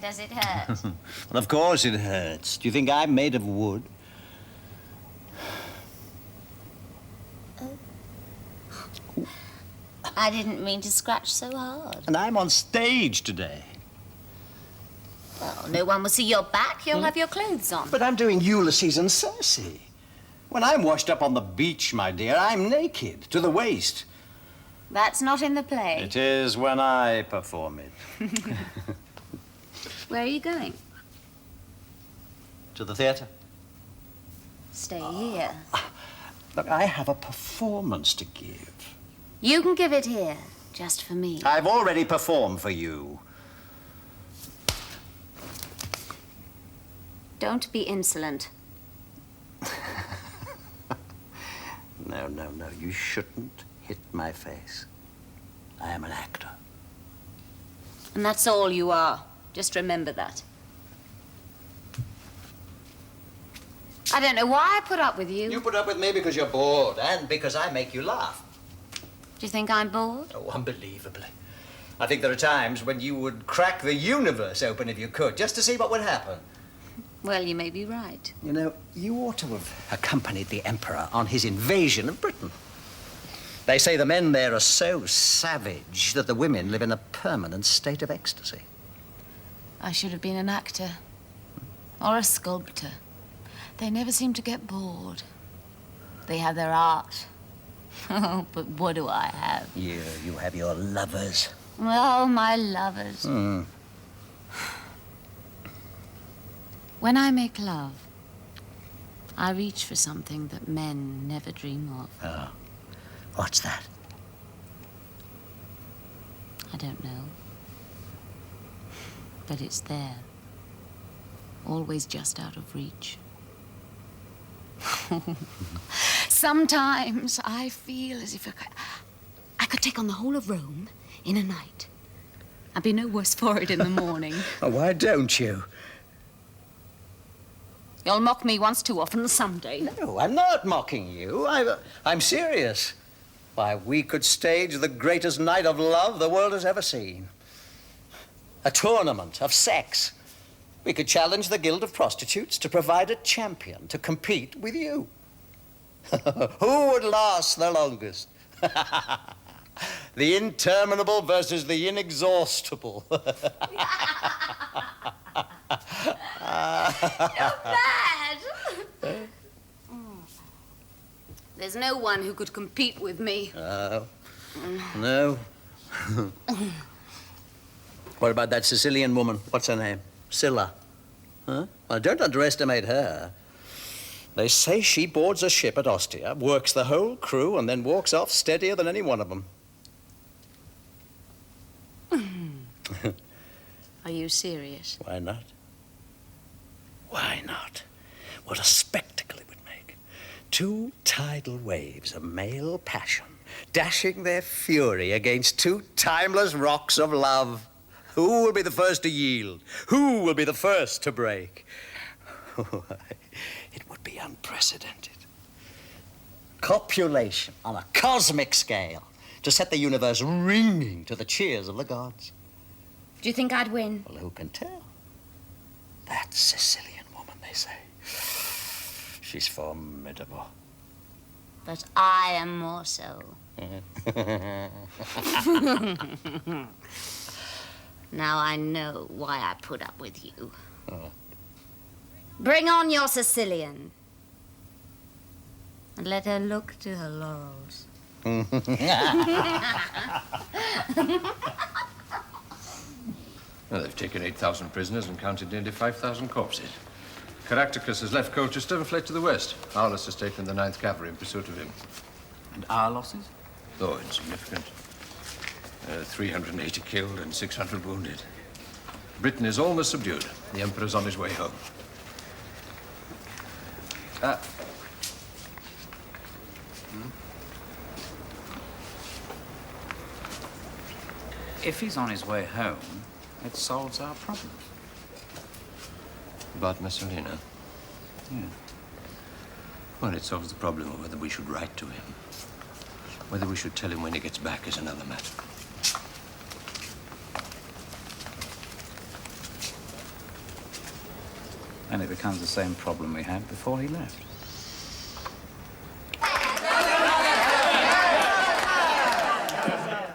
Does it hurt? Well, of course it hurts. Do you think I'm made of wood? I didn't mean to scratch so hard. And I'm on stage today. Well, no one will see your back. You'll have your clothes on. But I'm doing Ulysses and Circe. When I'm washed up on the beach, my dear, I'm naked to the waist. That's not in the play. It is when I perform it. Where are you going? To the theatre. Stay here. Look, I have a performance to give. You can give it here, just for me. I've already performed for you. Don't be insolent. No. You shouldn't hit my face. I am an actor. And that's all you are. Just remember that. I don't know why I put up with you. You put up with me because you're bored and because I make you laugh. Do you think I'm bored? Oh, unbelievably. I think there are times when you would crack the universe open if you could, just to see what would happen. Well, you may be right. You know, you ought to have accompanied the Emperor on his invasion of Britain. They say the men there are so savage that the women live in a permanent state of ecstasy. I should have been an actor. Or a sculptor. They never seem to get bored. They have their art. Oh, but what do I have? You have your lovers. Well, my lovers. When I make love, I reach for something that men never dream of. Oh, what's that? I don't know. But it's there. Always just out of reach. Sometimes I feel as if I could take on the whole of Rome in a night. I'd be no worse for it in the morning. Oh, why don't you? You'll mock me once too often someday. No, I'm not mocking you. I'm serious. Why, we could stage the greatest night of love the world has ever seen. A tournament of sex. We could challenge the Guild of Prostitutes to provide a champion to compete with you. Who would last the longest? The interminable versus the inexhaustible. You're bad. There's no one who could compete with me. No. What about that Sicilian woman? What's her name? Scylla. Huh? Well, don't underestimate her. They say she boards a ship at Ostia, works the whole crew, and then walks off steadier than any one of them. Are you serious? Why not? Why not? What a spectacle it would make. Two tidal waves of male passion dashing their fury against two timeless rocks of love. Who will be the first to yield? Who will be the first to break? It would be unprecedented. Copulation on a cosmic scale to set the universe ringing to the cheers of the gods. Do you think I'd win? Well, who can tell? That Sicilian woman, they say. She's formidable. But I am more so. Now I know why I put up with you. Bring on your Sicilian. And let her look to her laurels. Well, they've taken 8,000 prisoners and counted nearly 5,000 corpses. Caractacus has left Colchester and fled to the west. Aulus has taken the 9th Cavalry in pursuit of him. And our losses? Though insignificant. 380 killed and 600 wounded. Britain is almost subdued. The Emperor's on his way home. If he's on his way home, it solves our problem. About Messalina? Yeah. Well, it solves the problem of whether we should write to him. Whether we should tell him when he gets back is another matter. And it becomes the same problem we had before he left.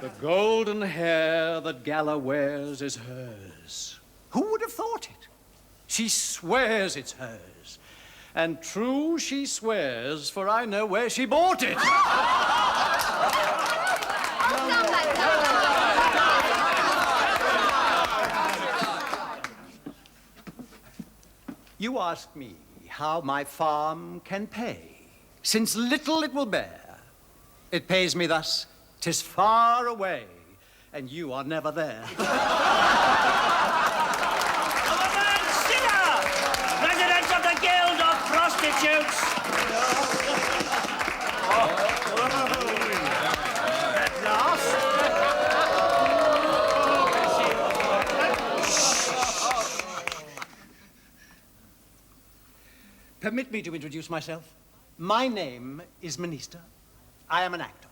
The golden hair that Gala wears is hers. Who would have thought it? She swears it's hers. And true she swears, for I know where she bought it. You ask me how my farm can pay, since little it will bear. It pays me thus, 'tis far away, and you are never there. Scylla, president of the Guild of Prostitutes. At last. Permit me to introduce myself. My name is Minister. I am an actor.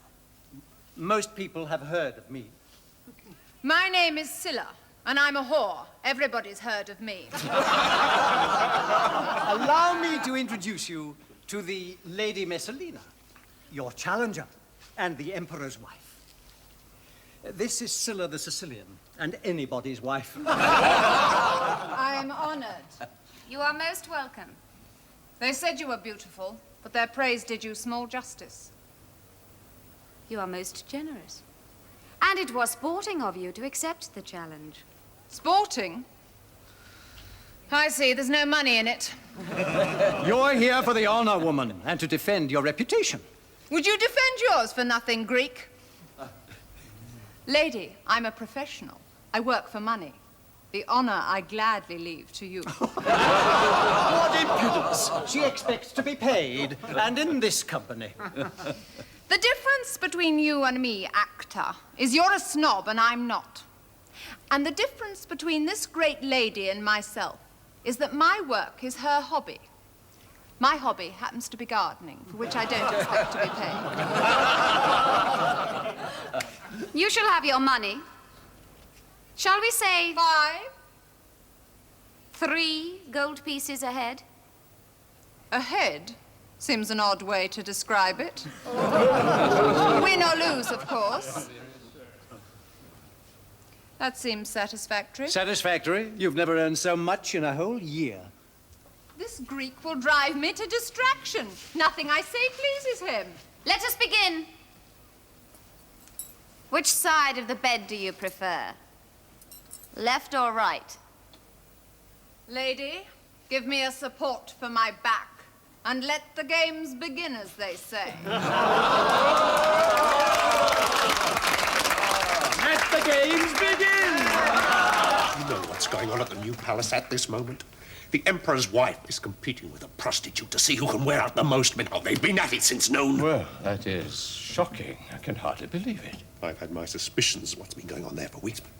Most people have heard of me. My name is Scylla, and I'm a whore. Everybody's heard of me. Allow me to introduce you to the Lady Messalina, your challenger, and the Emperor's wife. This is Scylla the Sicilian, and anybody's wife. I am honored. You are most welcome. They said you were beautiful, but their praise did you small justice. You are most generous. And it was sporting of you to accept the challenge. Sporting? I see, there's no money in it. You're here for the honor, woman, and to defend your reputation. Would you defend yours for nothing, Greek? Lady, I'm a professional. I work for money. The honor I gladly leave to you. What impudence! She expects to be paid, and in this company. The difference between you and me, actor, is you're a snob and I'm not. And the difference between this great lady and myself is that my work is her hobby. My hobby happens to be gardening, for which I don't expect to be paid. You shall have your money. Shall we say 3 gold pieces a head? A head seems an odd way to describe it. Win or lose, of course. That seems satisfactory. Satisfactory? You've never earned so much in a whole year. This Greek will drive me to distraction. Nothing I say pleases him. Let us begin. Which side of the bed do you prefer? Left or right? Lady, give me a support for my back, and let the games begin, as they say. Let the games begin! You know what's going on at the new palace at this moment? The Emperor's wife is competing with a prostitute to see who can wear out the most men. Oh, they've been at it since noon. Well, that is shocking. I can hardly believe it. I've had my suspicions of what's been going on there for weeks, but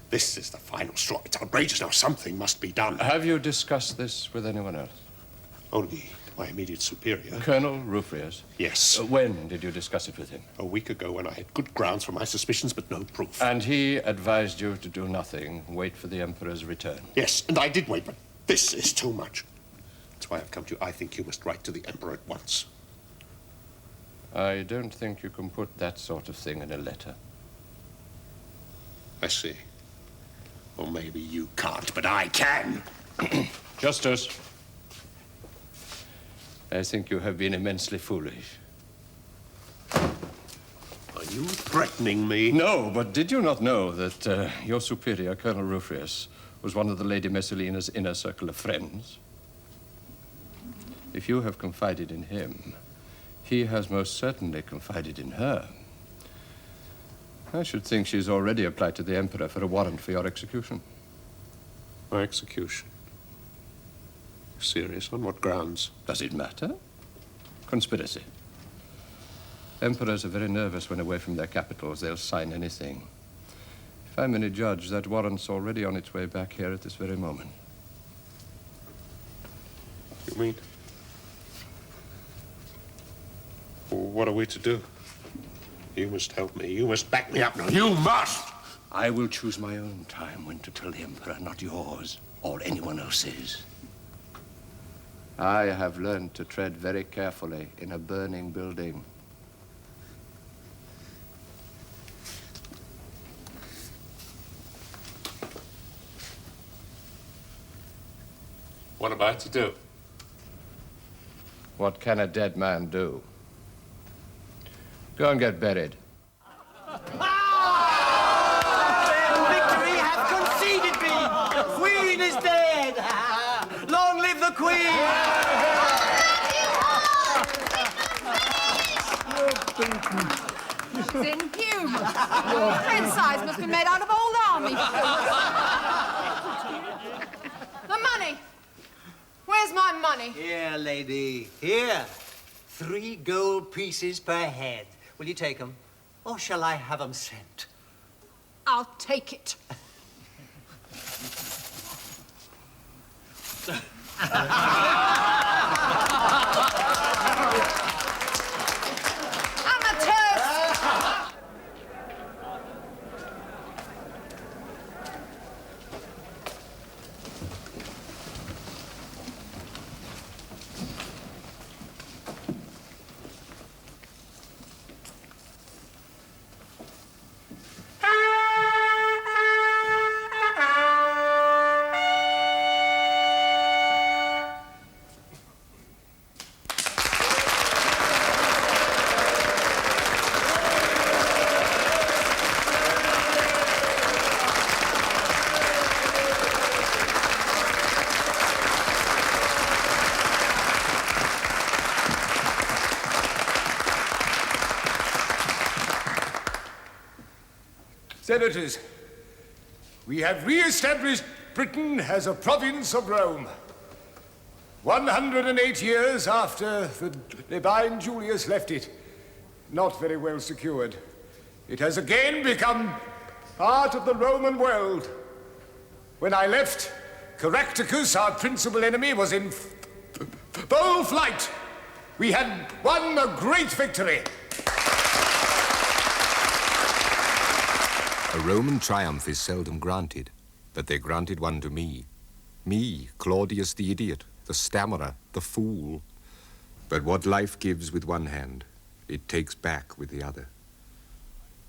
this is the final straw. It's outrageous now. Something must be done. Have you discussed this with anyone else? Only my immediate superior. Colonel Rufrius? Yes. When did you discuss it with him? A week ago, when I had good grounds for my suspicions, but no proof. And he advised you to do nothing, wait for the Emperor's return? Yes, and I did wait, but this is too much. That's why I've come to you. I think you must write to the Emperor at once. I don't think you can put that sort of thing in a letter. I see. Or maybe you can't, but I can. Justice. I think you have been immensely foolish. Are you threatening me? No, but did you not know that your superior, Colonel Rufrius, was one of the Lady Messalina's inner circle of friends? If you have confided in him, he has most certainly confided in her. I should think she's already applied to the Emperor for a warrant for your execution. My execution? Serious? On what grounds? Does it matter? Conspiracy. Emperors are very nervous when away from their capitals. They'll sign anything. If I'm any judge, that warrant's already on its way back here at this very moment. You mean? Well, what are we to do? You must help me. You must back me up now. You must! I will choose my own time when to tell the Emperor, not yours or anyone else's. I have learned to tread very carefully in a burning building. What about to do? What can a dead man do? Go and get buried. Victory hath conceded me! The Queen is dead! Long live the Queen! It's inhuman. Prince size must be made out of old army. The money. Where's my money? Here, lady, here. 3 gold pieces per head. Will you take them? Or shall I have them sent? I'll take it. Senators, we have re-established Britain as a province of Rome. 108 years after the divine Julius left it, not very well secured. It has again become part of the Roman world. When I left, Caractacus, our principal enemy, was in full flight. We had won a great victory. A Roman triumph is seldom granted, but they granted one to me. Me, Claudius the idiot, the stammerer, the fool. But what life gives with one hand, it takes back with the other.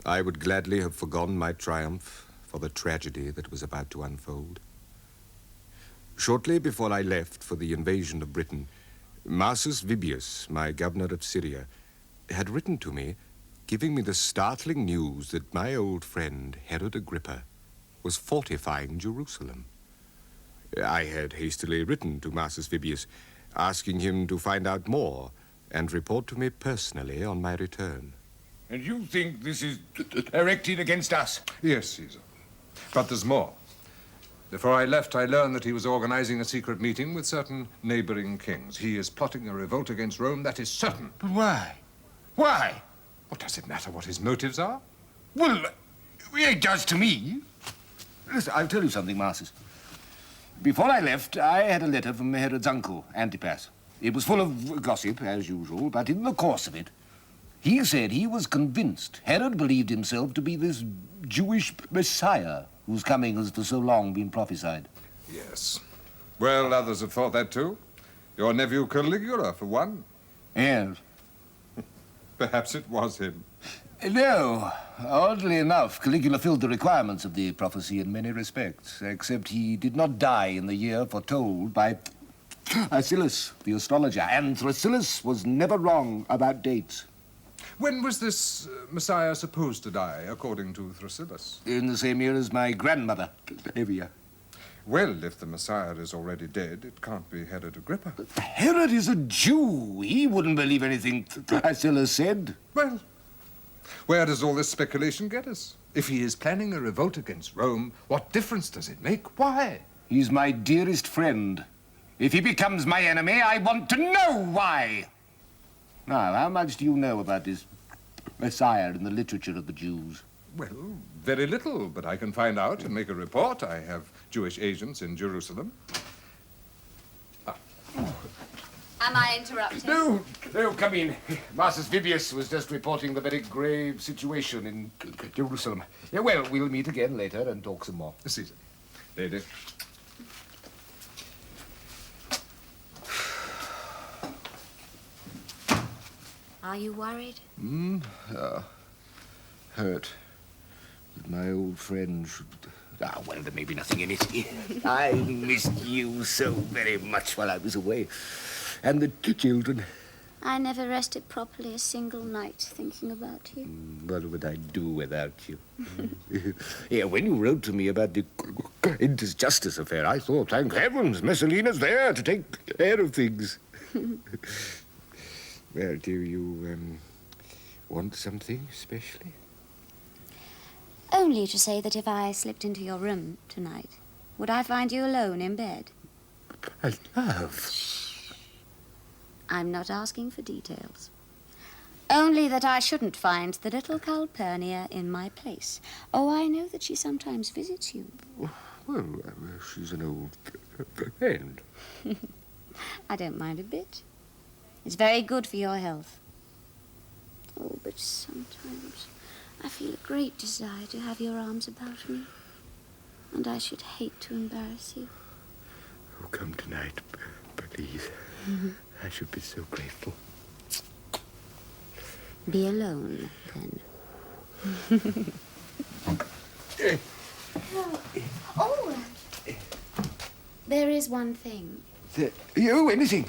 I would gladly have forgone my triumph for the tragedy that was about to unfold. Shortly before I left for the invasion of Britain, Marcus Vibius, my governor of Syria, had written to me giving me the startling news that my old friend, Herod Agrippa, was fortifying Jerusalem. I had hastily written to Marcus Vibius, asking him to find out more and report to me personally on my return. And you think this is directed against us? Yes, Caesar. But there's more. Before I left, I learned that he was organizing a secret meeting with certain neighboring kings. He is plotting a revolt against Rome, that is certain. But why? Why? What does it matter what his motives are? Well, it does to me. Listen, I'll tell you something, Marcus. Before I left, I had a letter from Herod's uncle, Antipas. It was full of gossip, as usual, but in the course of it, he said he was convinced Herod believed himself to be this Jewish Messiah whose coming has for so long been prophesied. Yes. Well, others have thought that too. Your nephew Caligula, for one. Yes. Perhaps it was him. No. Oddly enough, Caligula filled the requirements of the prophecy in many respects, except he did not die in the year foretold by Thrasylus, the astrologer, and Thrasylus was never wrong about dates. When was this Messiah supposed to die, according to Thrasylus? In the same year as my grandmother, Evia. Well, if the Messiah is already dead, it can't be Herod Agrippa. Herod is a Jew. He wouldn't believe anything Thrasylus said. Well, where does all this speculation get us? If he is planning a revolt against Rome, what difference does it make? Why? He's my dearest friend. If he becomes my enemy, I want to know why. Now, how much do you know about this Messiah and the literature of the Jews? Well, very little, but I can find out and make a report. I have Jewish agents in Jerusalem. Am I interrupting? No, come in. Marcus Vibius was just reporting the very grave situation in Jerusalem. Yeah, well, we'll meet again later and talk some more. Caesar. Lady. Are you worried? Hurt that my old friend should... Ah, well, there may be nothing in it. I missed you so very much while I was away. And the children. I never rested properly a single night thinking about you. What would I do without you? Yeah, when you wrote to me about the Justice affair, I thought, thank heavens, Messalina's there to take care of things. Well, do you want something especially? Only to say that if I slipped into your room tonight, would I find you alone in bed? Love. I'm not asking for details. Only that I shouldn't find the little Calpurnia in my place. Oh, I know that she sometimes visits you. Well, she's an old friend. I don't mind a bit. It's very good for your health. Oh, but sometimes I feel a great desire to have your arms about me. And I should hate to embarrass you. Oh, come tonight, please. I should be so grateful. Be alone, then. Oh! There is one thing. Anything?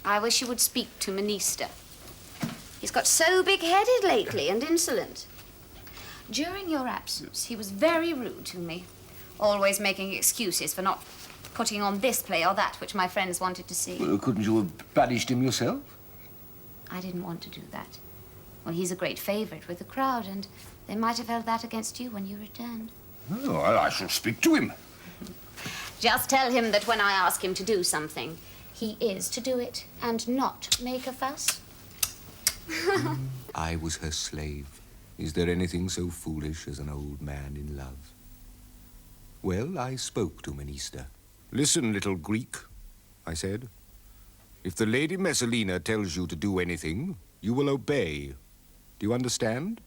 I wish you would speak to Minister. He's got so big-headed lately and insolent. During your absence, he was very rude to me, always making excuses for not putting on this play or that which my friends wanted to see. Well, couldn't you have banished him yourself? I didn't want to do that. Well, he's a great favorite with the crowd, and they might have held that against you when you returned. Oh, well, I shall speak to him. Just tell him that when I ask him to do something, he is to do it and not make a fuss. I was her slave. Is there anything so foolish as an old man in love? Well, I spoke to Minister. Listen, little Greek, I said. If the Lady Messalina tells you to do anything, you will obey. Do you understand?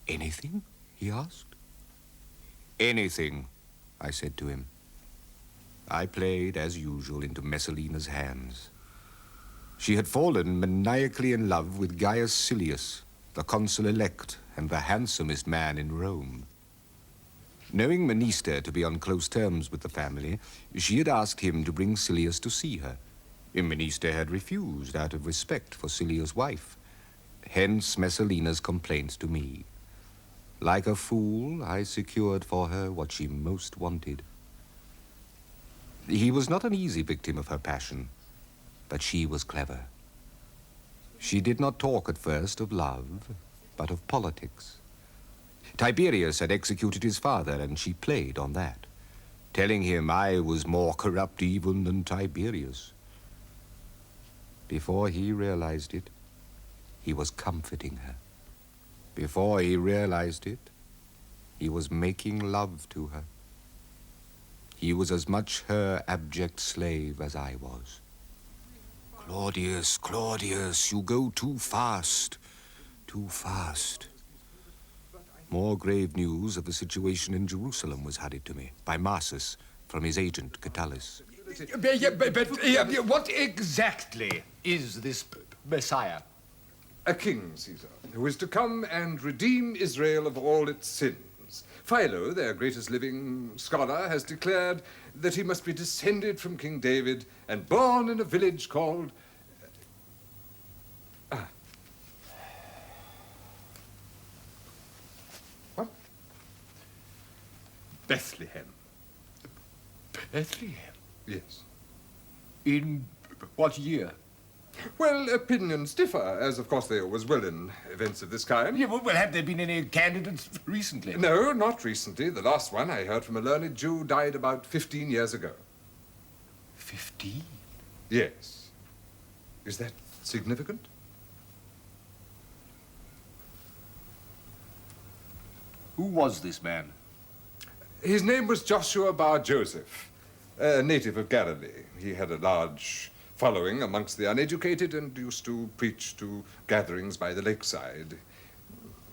Anything? He asked. Anything, I said to him. I played, as usual, into Messalina's hands. She had fallen maniacally in love with Gaius Silius, the consul-elect and the handsomest man in Rome. Knowing Minister to be on close terms with the family, she had asked him to bring Silius to see her. Minister had refused out of respect for Silius' wife. Hence Messalina's complaints to me. Like a fool, I secured for her what she most wanted. He was not an easy victim of her passion, but she was clever. She did not talk at first of love, but of politics. Tiberius had executed his father, and she played on that, telling him I was more corrupt even than Tiberius. Before he realized it, he was comforting her. Before he realized it, he was making love to her. He was as much her abject slave as I was. Claudius, Claudius, you go too fast. Too fast. More grave news of the situation in Jerusalem was hurried to me by Marsus from his agent, Catullus. But what exactly is this Messiah? A king, Caesar, who is to come and redeem Israel of all its sins. Philo, their greatest living scholar, has declared that he must be descended from King David and born in a village called... What? Bethlehem. Bethlehem? Yes. In what year? Well, opinions differ, as of course they always will in events of this kind. Yeah, well, have there been any candidates recently? No, not recently. The last one I heard from a learned Jew died about 15 years ago. 15? Yes. Is that significant? Who was this man? His name was Joshua Bar Joseph, a native of Galilee. He had a large following amongst the uneducated and used to preach to gatherings by the lakeside.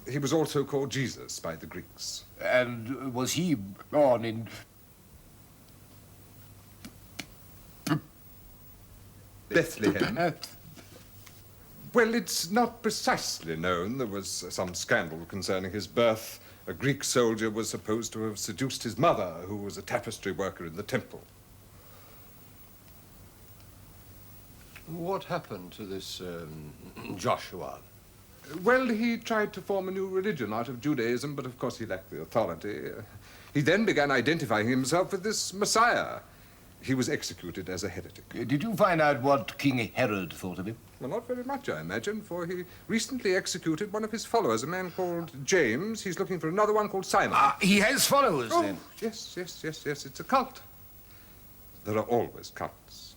He was also called Jesus by the Greeks. And was he born in... Bethlehem. Well, it's not precisely known. There was some scandal concerning his birth. A Greek soldier was supposed to have seduced his mother, who was a tapestry worker in the temple. What happened to this Joshua? Well, he tried to form a new religion out of Judaism, but of course he lacked the authority. He then began identifying himself with this Messiah. He was executed as a heretic. Did you find out what King Herod thought of him? Well, not very much, I imagine, for he recently executed one of his followers, a man called James. He's looking for another one called Simon. He has followers, then? Yes. It's a cult. There are always cults.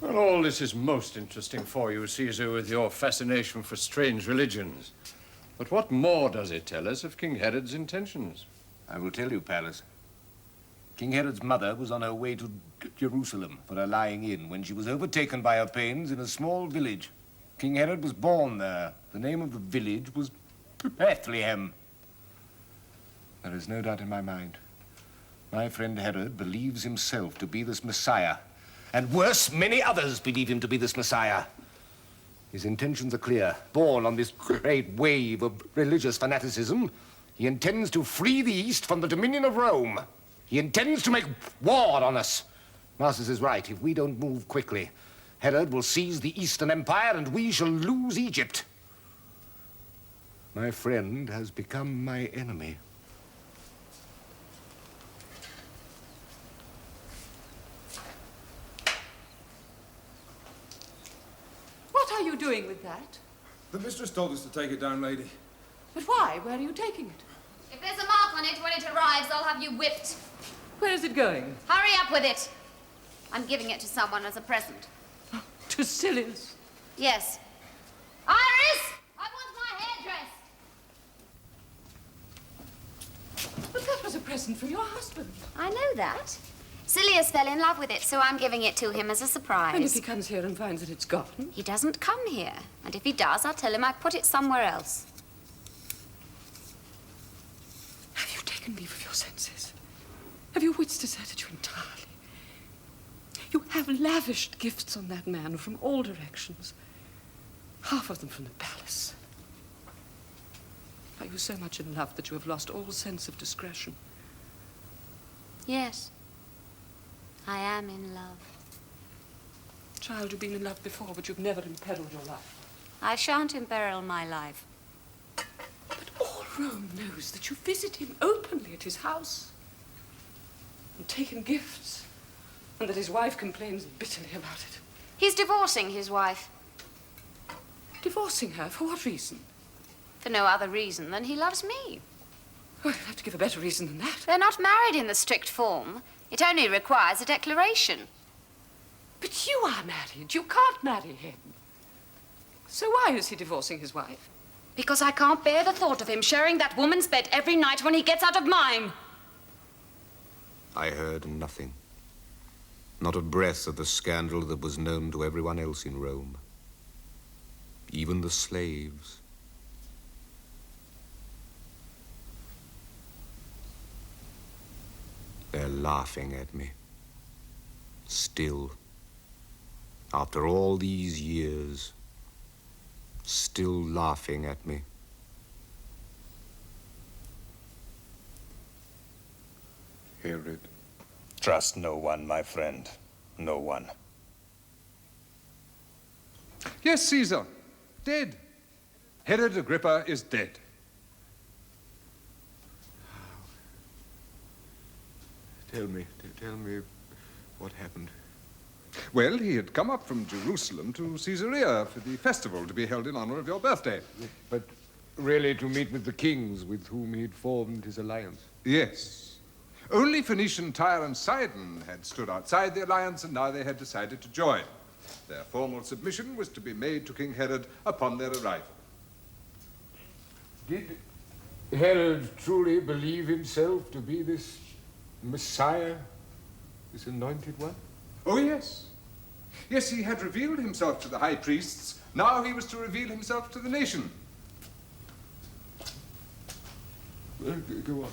Well, all this is most interesting for you, Caesar, with your fascination for strange religions. But what more does it tell us of King Herod's intentions? I will tell you, Pallas. King Herod's mother was on her way to Jerusalem for a lying in when she was overtaken by her pains in a small village. King Herod was born there. The name of the village was Bethlehem. There is no doubt in my mind. My friend Herod believes himself to be this Messiah. And worse, many others believe him to be this Messiah. His intentions are clear. Born on this great wave of religious fanaticism, he intends to free the East from the dominion of Rome. He intends to make war on us. Marsus is right. If we don't move quickly, Herod will seize the Eastern Empire and we shall lose Egypt. My friend has become my enemy. What are you doing with that? The mistress told us to take it down, lady. But why? Where are you taking it? If there's a mark on it when it arrives, I'll have you whipped. Where is it going? Hurry up with it. I'm giving it to someone as a present. To Silius? Yes. Iris! I want my hair dressed. But that was a present from your husband. I know that. Silius fell in love with it, so I'm giving it to him as a surprise. And if he comes here and finds that it's gone? He doesn't come here. And if he does, I'll tell him I put it somewhere else. Have you taken leave of your senses? Have your wits deserted you entirely? You have lavished gifts on that man from all directions. Half of them from the palace. Are you so much in love that you have lost all sense of discretion? Yes. I am in love. Child, you've been in love before, but you've never imperiled your life. I shan't imperil my life. But all Rome knows that you visit him openly at his house and take him gifts, and that his wife complains bitterly about it. He's divorcing his wife. Divorcing her? For what reason? For no other reason than he loves me. Well, you'll have to give a better reason than that. They're not married in the strict form. It only requires a declaration. But you are married. You can't marry him. So why is he divorcing his wife? Because I can't bear the thought of him sharing that woman's bed every night when he gets out of mine. I heard nothing. Not a breath of the scandal that was known to everyone else in Rome. Even the slaves. They're laughing at me. Still. After all these years. Still laughing at me. Herod. Trust no one, my friend. No one. Yes, Caesar. Dead. Herod Agrippa is dead. Tell me what happened. Well, he had come up from Jerusalem to Caesarea for the festival to be held in honor of your birthday. But really to meet with the kings with whom he'd formed his alliance. Yes. Only Phoenician, Tyre, and Sidon had stood outside the alliance, and now they had decided to join. Their formal submission was to be made to King Herod upon their arrival. Did Herod truly believe himself to be this Messiah, this anointed one? Oh, yes. Yes, he had revealed himself to the high priests. Now he was to reveal himself to the nation. Well, go on.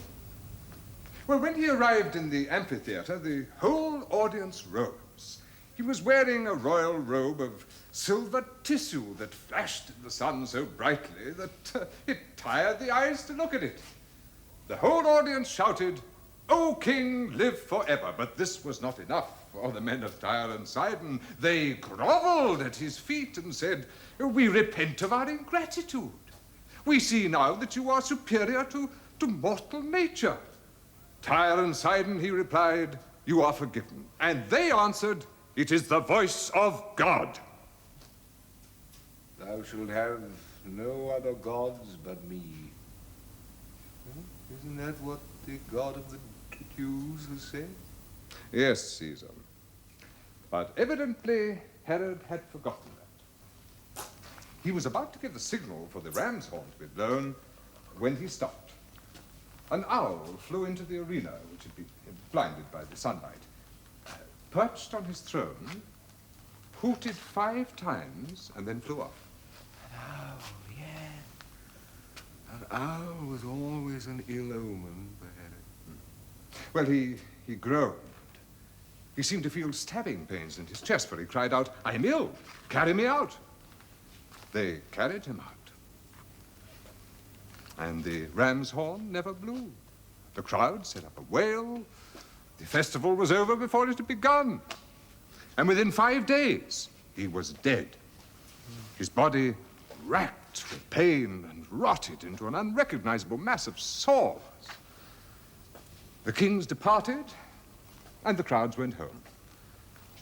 Well, when he arrived in the amphitheater, the whole audience rose. He was wearing a royal robe of silver tissue that flashed in the sun so brightly that it tired the eyes to look at it. The whole audience shouted, "O King, live forever!" But this was not enough for the men of Tyre and Sidon. They groveled at his feet and said, "We repent of our ingratitude. We see now that you are superior to mortal nature." Tyre and Sidon, he replied, "You are forgiven." And they answered, "It is the voice of God." Thou shalt have no other gods but me. Isn't that what the God of the Jews has said? Yes, Caesar. But evidently Herod had forgotten that. He was about to give the signal for the ram's horn to be blown when he stopped. An owl flew into the arena, which had been blinded by the sunlight, perched on his throne, hooted 5 times, and then flew off. Oh, yeah. An owl was always an ill omen for Herod. Well, he groaned. He seemed to feel stabbing pains in his chest, for he cried out, "I am ill. Carry me out." They carried him out. And the ram's horn never blew. The crowd set up a wail. The festival was over before it had begun. And within 5 days, he was dead. His body racked with pain and rotted into an unrecognizable mass of sores. The kings departed, and the crowds went home.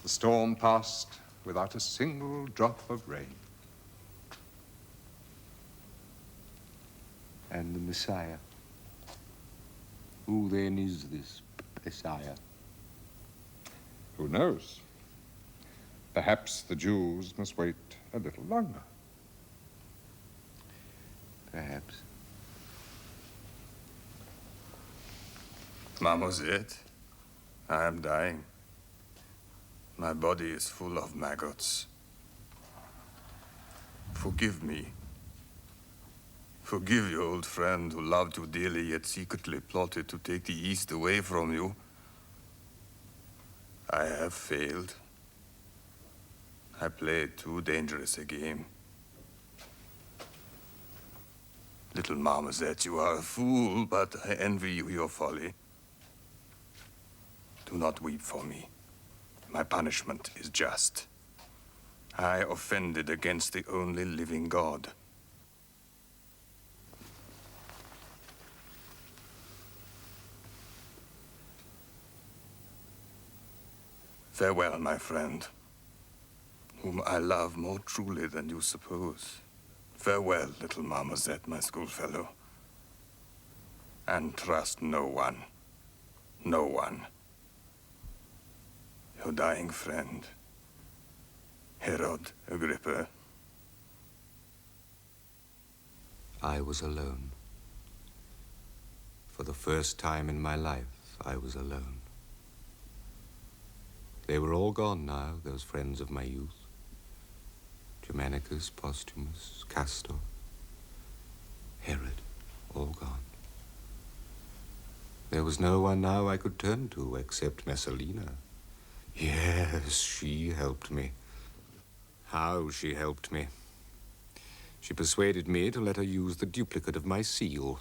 The storm passed without a single drop of rain. And the Messiah. Who then is this Messiah? Who knows? Perhaps the Jews must wait a little longer. Perhaps. Marmoset, I am dying. My body is full of maggots. Forgive me. Forgive your old friend who loved you dearly yet secretly plotted to take the East away from you. I have failed. I played too dangerous a game. Little Marmoset, you are a fool, but I envy you your folly. Do not weep for me. My punishment is just. I offended against the only living God. Farewell, my friend, whom I love more truly than you suppose. Farewell, little Marmoset, my schoolfellow. And trust no one. No one. Your dying friend, Herod Agrippa. I was alone. For the first time in my life, I was alone. They were all gone now, those friends of my youth. Germanicus, Postumus, Castor, Herod, all gone. There was no one now I could turn to except Messalina. Yes, she helped me. How she helped me. She persuaded me to let her use the duplicate of my seal.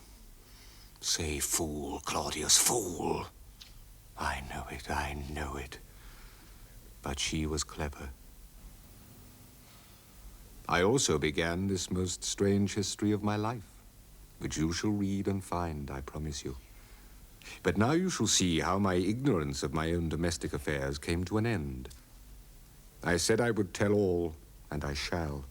Say, fool, Claudius, fool. I know it, I know it. But she was clever. I also began this most strange history of my life, which you shall read and find, I promise you. But now you shall see how my ignorance of my own domestic affairs came to an end. I said I would tell all, and I shall.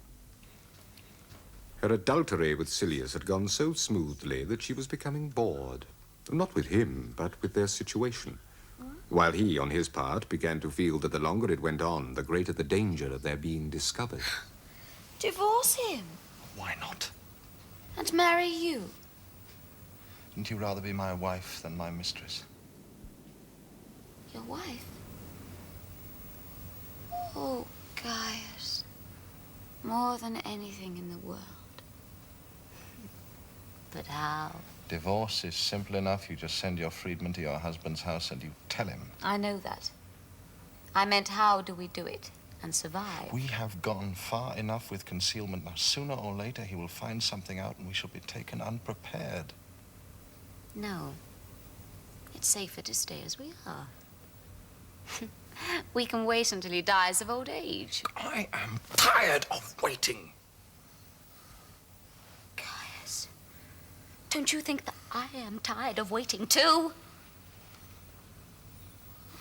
Her adultery with Silius had gone so smoothly that she was becoming bored. Not with him, but with their situation. While he, on his part, began to feel that the longer it went on, the greater the danger of their being discovered. Divorce him. Why not? And marry you. Wouldn't you rather be my wife than my mistress? Your wife? Oh, Gaius. More than anything in the world. But how? Divorce is simple enough. You just send your freedman to your husband's house and you tell him. I know that. I meant how do we do it and survive? We have gone far enough with concealment. Now, sooner or later, he will find something out and we shall be taken unprepared. No. It's safer to stay as we are. We can wait until he dies of old age. I am tired of waiting. Gaius, don't you think that I am tired of waiting too?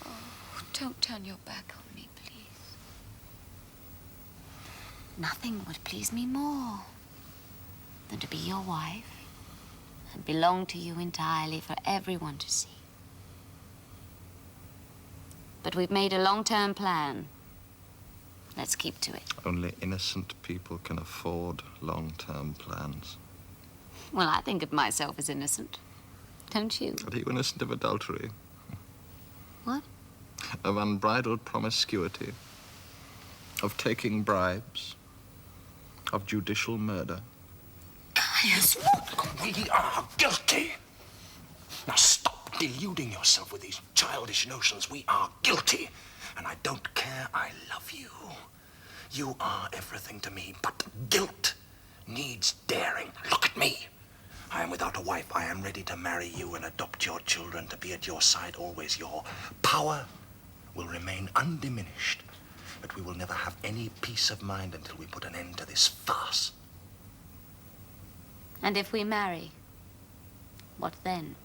Oh, don't turn your back on me, please. Nothing would please me more than to be your wife and belong to you entirely for everyone to see. But we've made a long-term plan. Let's keep to it. Only innocent people can afford long-term plans. Well, I think of myself as innocent. Don't you? Are you innocent of adultery? What? Of unbridled promiscuity. Of taking bribes. Of judicial murder. Gaius, what? We are guilty. Now stop deluding yourself with these childish notions. We are guilty. And I don't care. I love you. You are everything to me. But guilt needs daring. Look at me. I am without a wife. I am ready to marry you and adopt your children, to be at your side always. Your power will remain undiminished. But we will never have any peace of mind until we put an end to this farce. And if we marry, what then?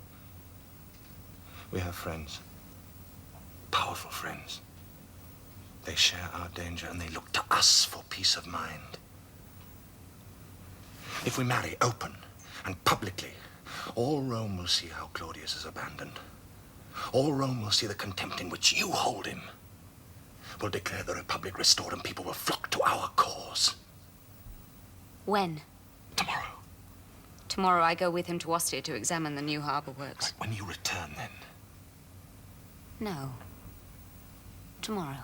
We have friends. Powerful friends. They share our danger and they look to us for peace of mind. If we marry open and publicly, all Rome will see how Claudius is abandoned. All Rome will see the contempt in which you hold him. We'll declare the Republic restored and people will flock to our cause. When? Tomorrow. Tomorrow I go with him to Ostia to examine the new harbor works. When you return, then. No. Tomorrow.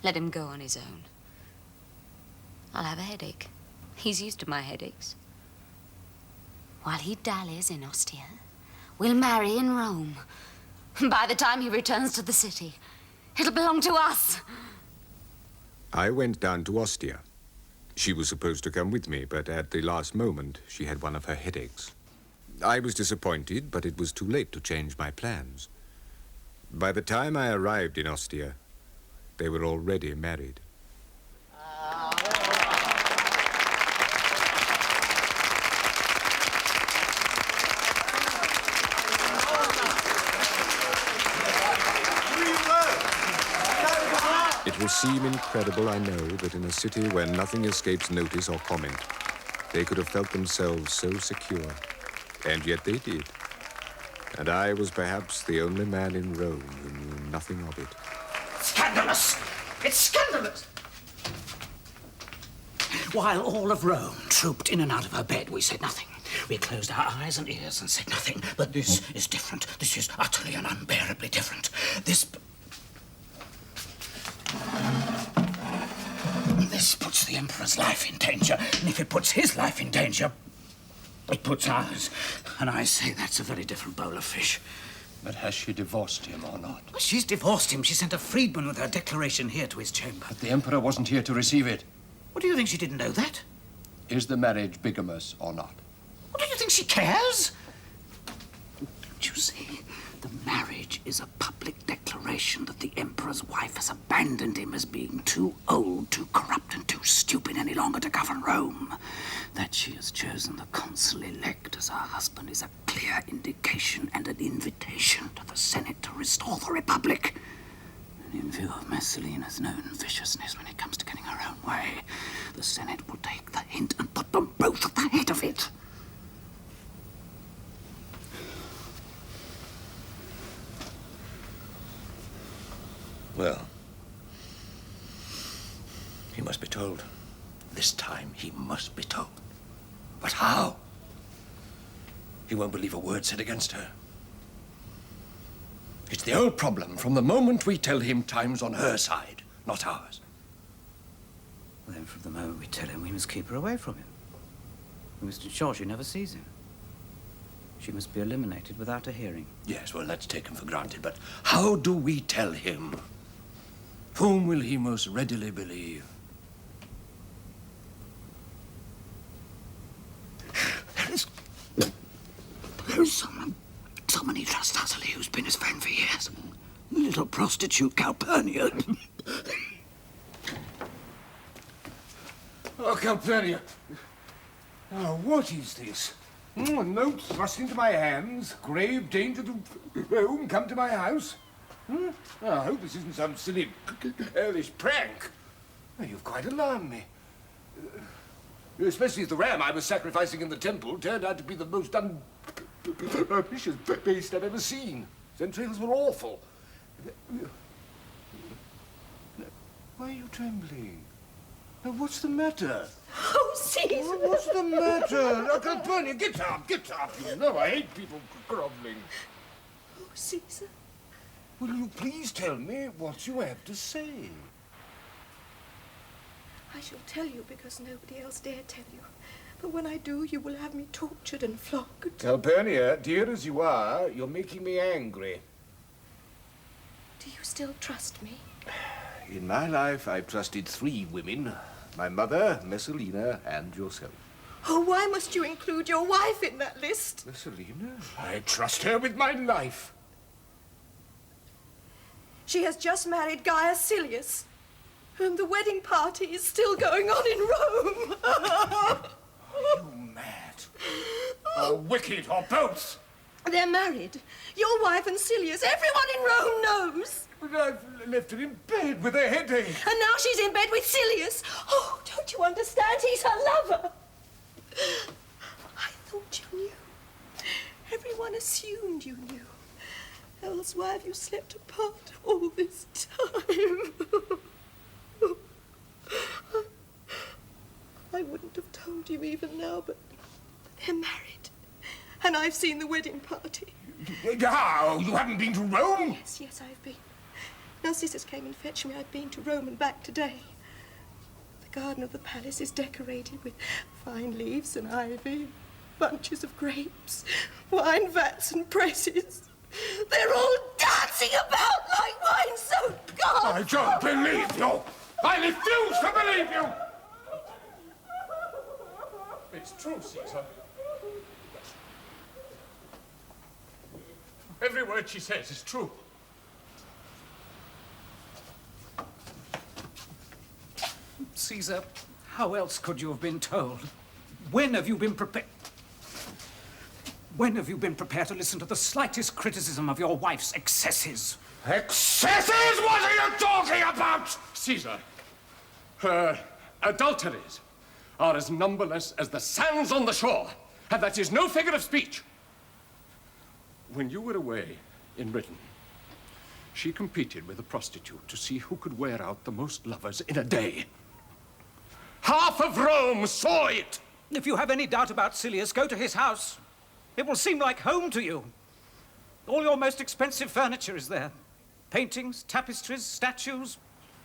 Let him go on his own. I'll have a headache. He's used to my headaches. While he dallies in Ostia, we'll marry in Rome. By the time he returns to the city, it'll belong to us. I went down to Ostia. She was supposed to come with me, but at the last moment, she had one of her headaches. I was disappointed, but it was too late to change my plans. By the time I arrived in Ostia, they were already married. It will seem incredible, I know, that in a city where nothing escapes notice or comment, they could have felt themselves so secure. And yet they did. And I was perhaps the only man in Rome who knew nothing of it. Scandalous! It's scandalous! While all of Rome trooped in and out of her bed, we said nothing. We closed our eyes and ears and said nothing. But this is different. This is utterly and unbearably different. This puts the Emperor's life in danger. And if it puts his life in danger, it puts ours. And I say that's a very different bowl of fish. But has she divorced him or not? Well, she's divorced him. She sent a freedman with her declaration here to his chamber. But the Emperor wasn't here to receive it. What, do you think she didn't know that? Is the marriage bigamous or not? What, do you think she cares? Don't you see? The marriage is a public declaration that the Emperor's wife has abandoned him as being too old, too corrupt, and too stupid any longer to govern Rome. That she has chosen the consul-elect as her husband is a clear indication and an invitation to the Senate to restore the Republic. And in view of Messalina's known viciousness when it comes to getting her own way, the Senate will take the hint and put them both at the head of it. Well, he must be told. This time he must be told. But how? He won't believe a word said against her. It's the old problem from the moment we tell him time's on her side, not ours. Then from the moment we tell him, we must keep her away from him. We must ensure she never sees him. She must be eliminated without a hearing. Yes, well, that's taken for granted, but how do we tell him? Whom will he most readily believe? There is someone he trusts utterly who's been his friend for years. The little prostitute Calpurnia. Oh, Calpurnia. Oh, what is this? A note thrust into my hands. Grave danger to Rome. Come to my house. Oh, I hope this isn't some silly, earlish prank. Oh, you've quite alarmed me. Especially as the ram I was sacrificing in the temple turned out to be the most ambitious beast I've ever seen. His entrails were awful. Why are you trembling? Now, what's the matter? Oh, Caesar! What's the matter? Now, Calpurnia, get up, get up. You know I hate people groveling. Oh, Caesar. Will you please tell me what you have to say? I shall tell you because nobody else dare tell you. But when I do, you will have me tortured and flogged. Calpurnia, dear as you are, you're making me angry. Do you still trust me? In my life, I've trusted 3 women. My mother, Messalina, and yourself. Oh, why must you include your wife in that list? Messalina? I trust her with my life. She has just married Gaius Silius. And the wedding party is still going on in Rome. Are you mad? Or wicked, or both? They're married. Your wife and Silius. Everyone in Rome knows. But I've left her in bed with a headache. And now she's in bed with Silius. Oh, don't you understand? He's her lover. I thought you knew. Everyone assumed you knew. Else why have you slept apart all this time? I wouldn't have told you even now, but they're married. And I've seen the wedding party. How? You haven't been to Rome? Yes, I've been. Narcissus came and fetched me. I've been to Rome and back today. The garden of the palace is decorated with fine leaves and ivy, bunches of grapes, wine vats and presses. They're all dancing about like wine-soaked gods. I don't believe you. I refuse to believe you. It's true, Caesar. Every word she says is true. Caesar, how else could you have been told? When have you been prepared? When have you been prepared to listen to the slightest criticism of your wife's excesses? Excesses? What are you talking about? Caesar, her adulteries are as numberless as the sands on the shore, and that is no figure of speech. When you were away in Britain, she competed with a prostitute to see who could wear out the most lovers in a day. Half of Rome saw it! If you have any doubt about Silius, go to his house. It will seem like home to you. All your most expensive furniture is there. Paintings, tapestries, statues,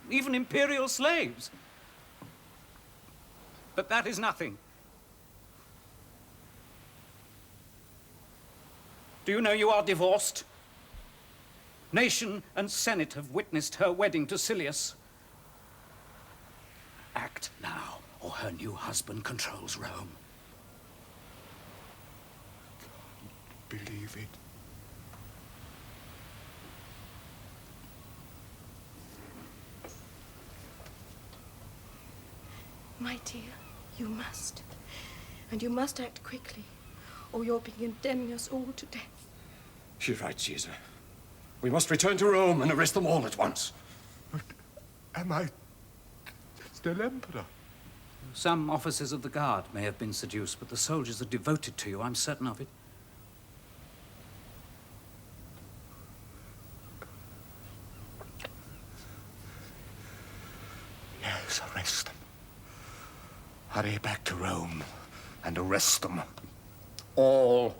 even imperial slaves. But that is nothing. Do you know you are divorced? Nation and Senate have witnessed her wedding to Silius. Act now, or her new husband controls Rome. Believe it. My dear, you must. And you must act quickly, or you'll be condemning us all to death. She's right, Caesar. We must return to Rome and arrest them all at once. But am I still emperor? Some officers of the guard may have been seduced, but the soldiers are devoted to you, I'm certain of it. Yes, arrest them. Hurry back to Rome and arrest them. All.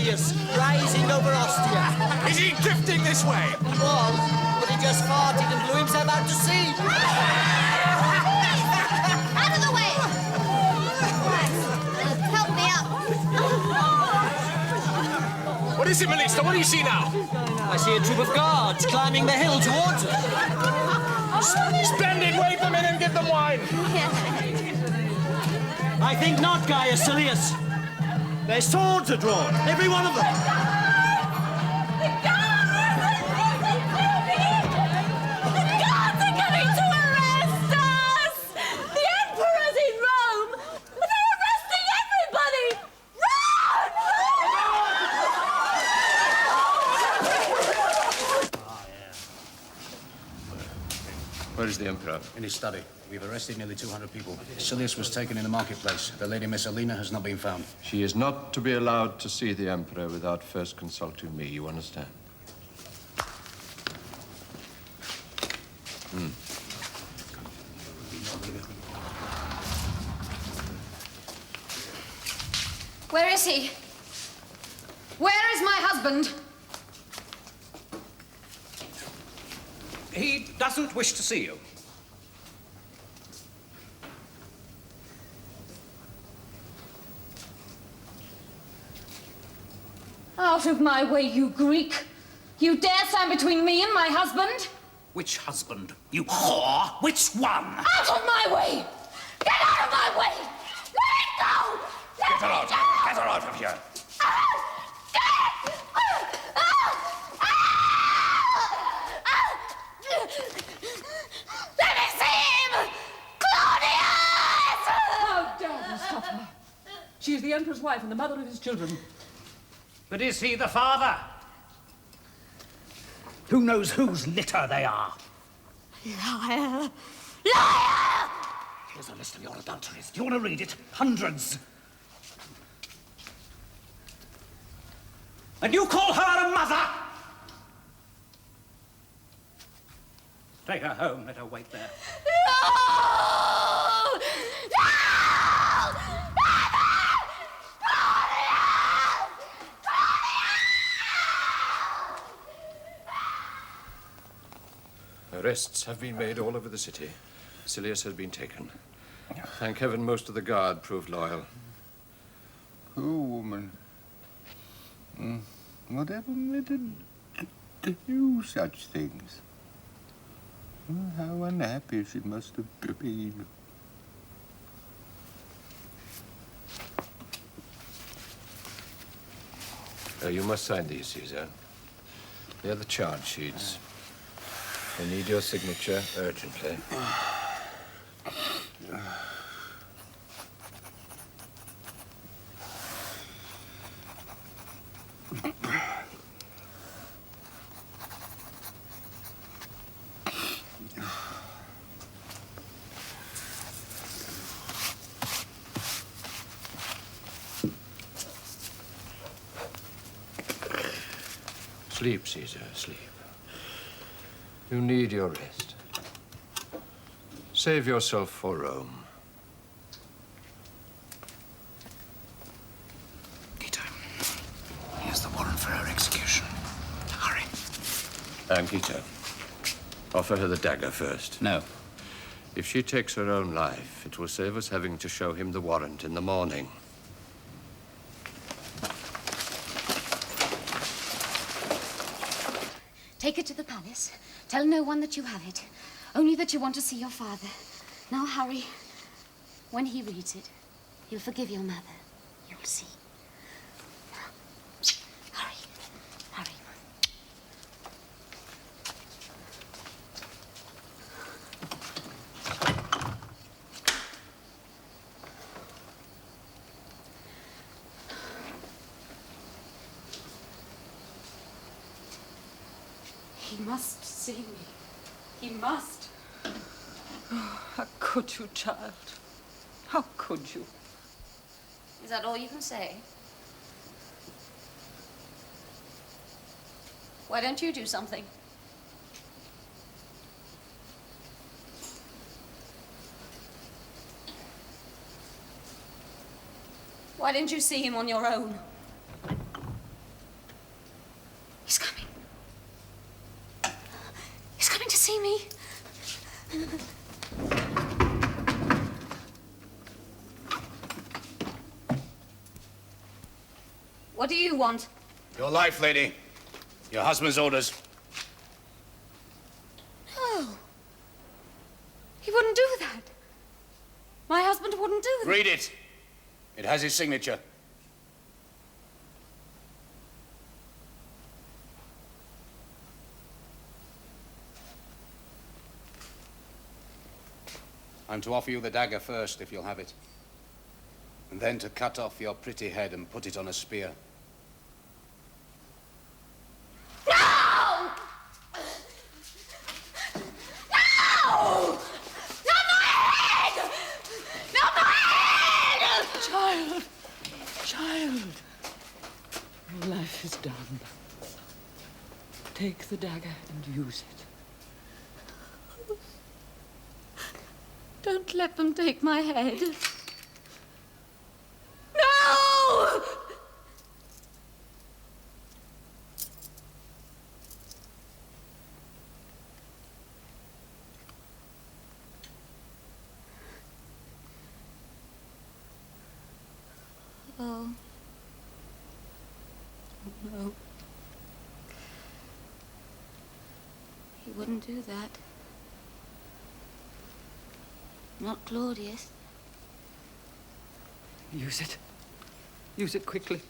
Claudius, rising over Ostia. Is he drifting this way? He was, but he just farted and blew himself out to sea. Out of the way! Help me up. What is it, Melissa? What do you see now? I see a troop of guards climbing the hill towards us. Splendid! Wave them in and give them wine. I think not, Gaius Silius. Their swords are drawn, every one of them. The guards are coming to arrest us! The Emperor's in Rome! They're arresting everybody! Where is the Emperor? In his study. We've arrested nearly 200 people. Silius was taken in the marketplace. The lady Messalina has not been found. She is not to be allowed to see the Emperor without first consulting me, you understand? Where is he? Where is my husband? He doesn't wish to see you. Out of my way, you Greek! You dare stand between me and my husband? Which husband? You whore! Which one? Out of my way! Get out of my way! Let it go! Get her out! Get her out of here! Let me see him! Claudius! How dare you stop her? She is the Emperor's wife and the mother of his children. But is he the father? Who knows whose litter they are? Liar! Liar! Here's a list of your adulteries. Do you want to read it? Hundreds. And you call her a mother? Take her home. Let her wait there. No! No! Arrests have been made all over the city. Silius has been taken. Thank heaven most of the guard proved loyal. Poor woman. Whatever made her do such things? Oh, how unhappy she must have been. You must sign these, Caesar. They're the charge sheets. I need your signature urgently. Sleep, Caesar, sleep. You need your rest. Save yourself for Rome. Gito, here's the warrant for her execution. Hurry. Gito, offer her the dagger first. No. If she takes her own life, it will save us having to show him the warrant in the morning. Take it to the palace. Tell no one that you have it. Only that you want to see your father. Now hurry. When he reads it, he'll forgive your mother. You'll see. Now, hurry. Hurry. He must see me. He must. Oh, how could you, child? How could you? Is that all you can say? Why don't you do something? Why didn't you see him on your own? What do you want? Your life, lady. Your husband's orders. No. He wouldn't do that. My husband wouldn't do that. Read it. It has his signature. I'm to offer you the dagger first, if you'll have it. And then to cut off your pretty head and put it on a spear. No! No! Not my head! Not my head! Child! Child! Your life is done. Take the dagger and use it. Don't let them take my head. No! Oh. No. He wouldn't do that. Not Claudius. Use it. Use it quickly.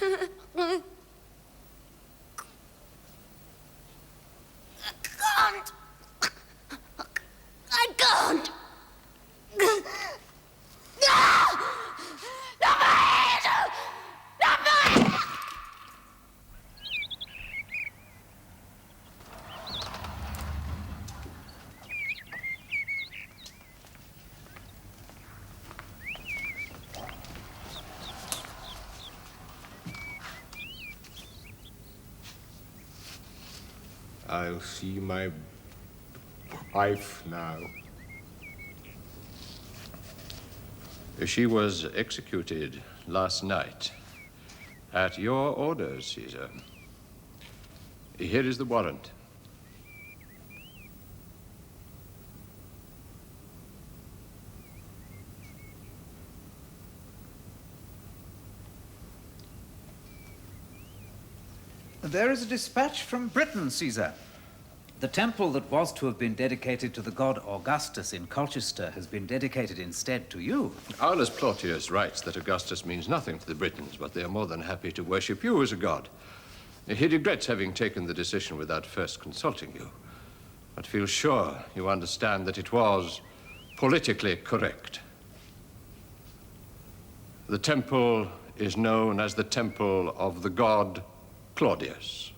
I can't. I can't. Not my head! Not my head! I'll see my wife now. She was executed last night. At your orders, Caesar. Here is the warrant. There is a dispatch from Britain, Caesar. The temple that was to have been dedicated to the god Augustus in Colchester has been dedicated instead to you. Aulus Plautius writes that Augustus means nothing to the Britons, but they are more than happy to worship you as a god. He regrets having taken the decision without first consulting you, but feels sure you understand that it was politically correct. The temple is known as the temple of the god Claudius.